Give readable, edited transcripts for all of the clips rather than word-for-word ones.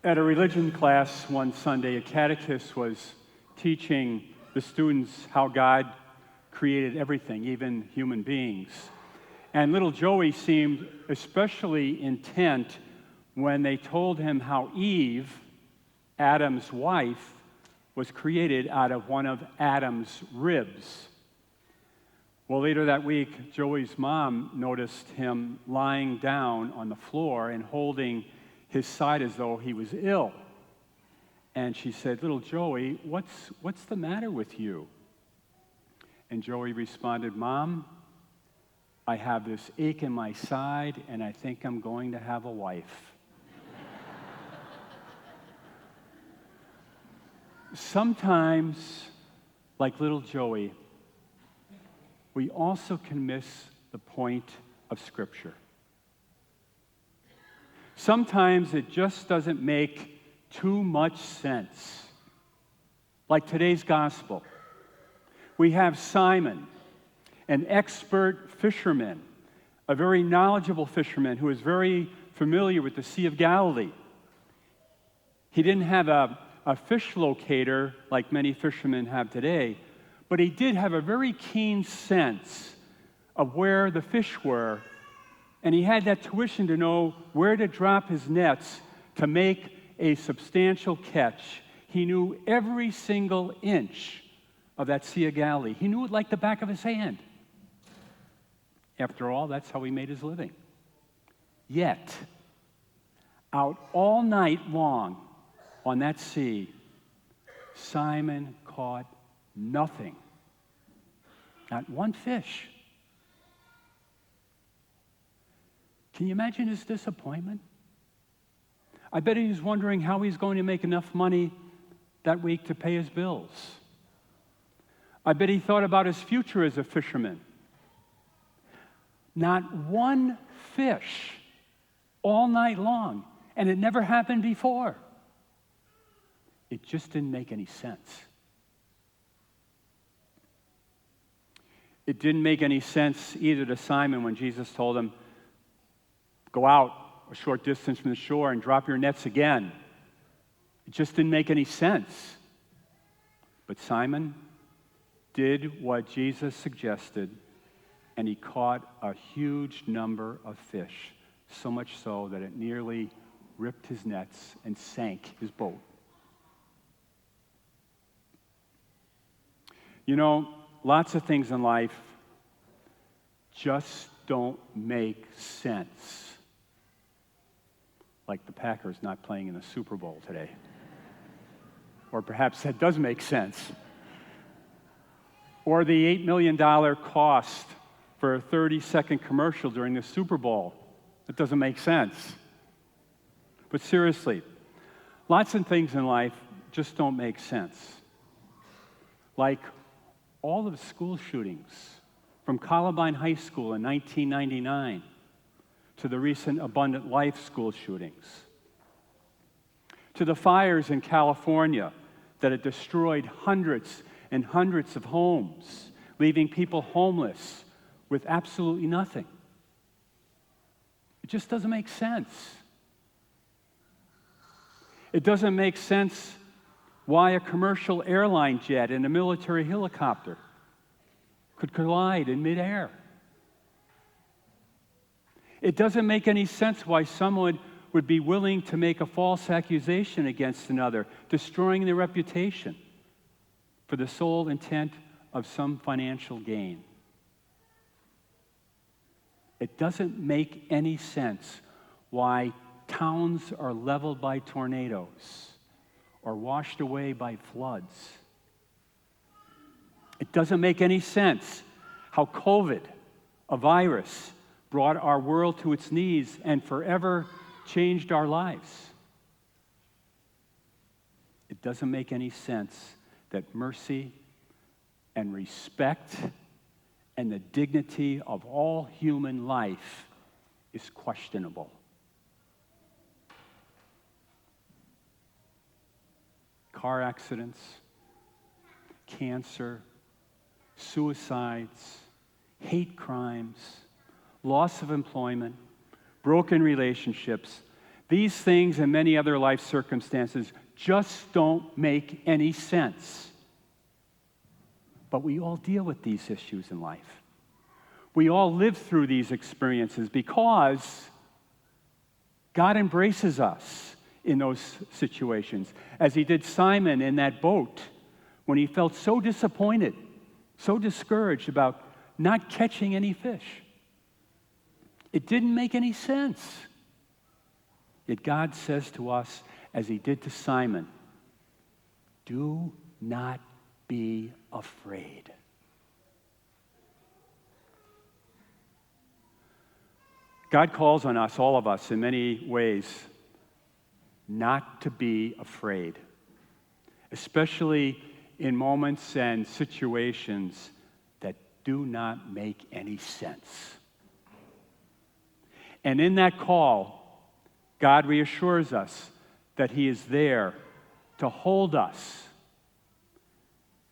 At a religion class one Sunday, a catechist was teaching the students how God created everything, even human beings. And little Joey seemed especially intent when they told him how Eve, Adam's wife, was created out of one of Adam's ribs. Well, later that week, Joey's mom noticed him lying down on the floor and holding his side as though he was ill. And she said, "Little Joey, what's the matter with you?" And Joey responded, "Mom, I have this ache in my side, and I think I'm going to have a wife." Sometimes, like little Joey, we also can miss the point of Scripture. Sometimes it just doesn't make too much sense. Like today's gospel. We have Simon, an expert fisherman, a very knowledgeable fisherman who is very familiar with the Sea of Galilee. He didn't have a fish locator like many fishermen have today, but he did have a very keen sense of where the fish were, and he had that tuition to know where to drop his nets to make a substantial catch. He knew every single inch of that Sea of Galilee. He knew it like the back of his hand. After all, that's how he made his living. Yet, out all night long on that sea, Simon caught nothing. Not one fish. Can you imagine his disappointment? I bet he was wondering how he's going to make enough money that week to pay his bills. I bet he thought about his future as a fisherman. Not one fish all night long, and it never happened before. It just didn't make any sense. It didn't make any sense either to Simon when Jesus told him, "Go out a short distance from the shore and drop your nets again." It just didn't make any sense. But Simon did what Jesus suggested, and he caught a huge number of fish, so much so that it nearly ripped his nets and sank his boat. You know, lots of things in life just don't make sense. Like the Packers not playing in the Super Bowl today. Or perhaps that does make sense. Or the $8 million cost for a 30-second commercial during the Super Bowl. That doesn't make sense. But seriously, lots of things in life just don't make sense. Like all of the school shootings, from Columbine High School in 1999 to the recent Abundant Life school shootings, to the fires in California that had destroyed hundreds and hundreds of homes, leaving people homeless with absolutely nothing. It just doesn't make sense. It doesn't make sense why a commercial airline jet and a military helicopter could collide in midair. It doesn't make any sense why someone would be willing to make a false accusation against another, destroying their reputation for the sole intent of some financial gain. It doesn't make any sense why towns are leveled by tornadoes or washed away by floods. It doesn't make any sense how COVID, a virus, brought our world to its knees and forever changed our lives. It doesn't make any sense that mercy and respect and the dignity of all human life is questionable. Car accidents, cancer, suicides, hate crimes, loss of employment, broken relationships, These things and many other life circumstances just don't make any sense. But we all deal with these issues in life. We all live through these experiences because God embraces us in those situations, as he did Simon in that boat when he felt so disappointed, so discouraged about not catching any fish. It didn't make any sense. Yet God says to us, as he did to Simon, do not be afraid. God calls on us, all of us, in many ways, not to be afraid, especially in moments and situations that do not make any sense. And in that call, God reassures us that he is there to hold us,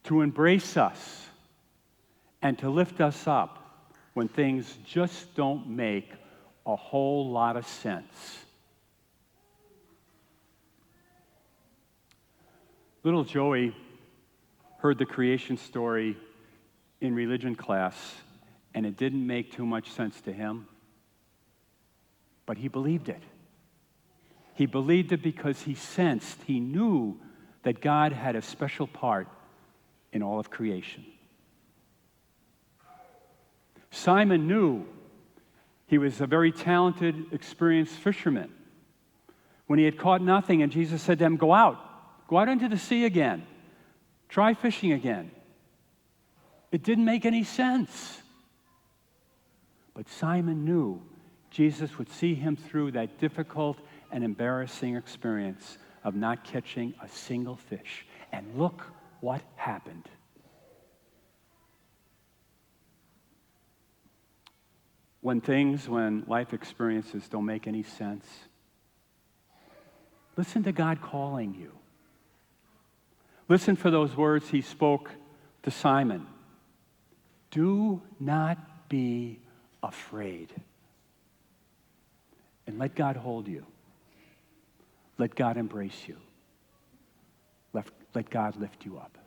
to embrace us, and to lift us up when things just don't make a whole lot of sense. Little Joey heard the creation story in religion class, and it didn't make too much sense to him, but he believed it. He believed it because he knew that God had a special part in all of creation. Simon knew he was a very talented, experienced fisherman. When he had caught nothing, and Jesus said to him, Go out into the sea again. Try fishing again. It didn't make any sense. But Simon knew Jesus would see him through that difficult and embarrassing experience of not catching a single fish. And look what happened. When life experiences don't make any sense, listen to God calling you. Listen for those words he spoke to Simon. Do not be afraid. And let God hold you. Let God embrace you. Let God lift you up.